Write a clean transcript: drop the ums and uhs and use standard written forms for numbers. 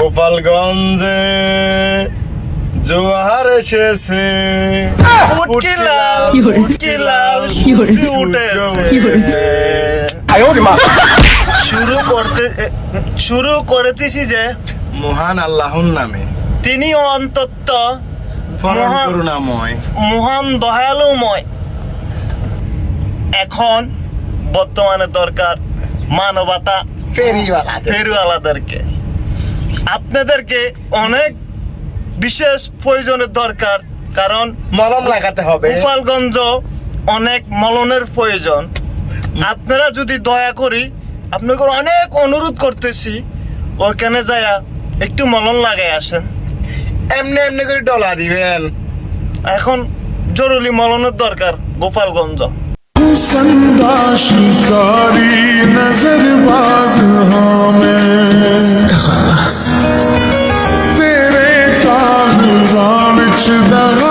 গোপালগঞ্জে জোয়ার এসেছে, পুটকি লাল পুটকি লাল সূর্য উঠেছে। শুরু করতেছি যে মহান আল্লাহর নামে, তিনি অন্তত পরম মহান- করুণাময়। মহান দয়ালুময়। এখন বর্তমানে দরকার মানবতা ফেরিওয়ালাদেরকে। আপনাদেরকে অনেক বিশেষ প্রয়োজনের দরকার, কারণ মলম লাগাতে হবে। গোপালগঞ্জ অনেক মলনের প্রয়োজন। আপনারা যদি দয়া করি আপনাকে অনেক অনুরোধ করতেছি, ওইখানে যায়া একটু মলন লাগাই আসেন। এমনি এমনি করে ডলা দিবেন। এখন জরুরি মলনের দরকার গোপালগঞ্জ। संदा शिकारी नजरबाज हमें तेरे कागजां विच दगा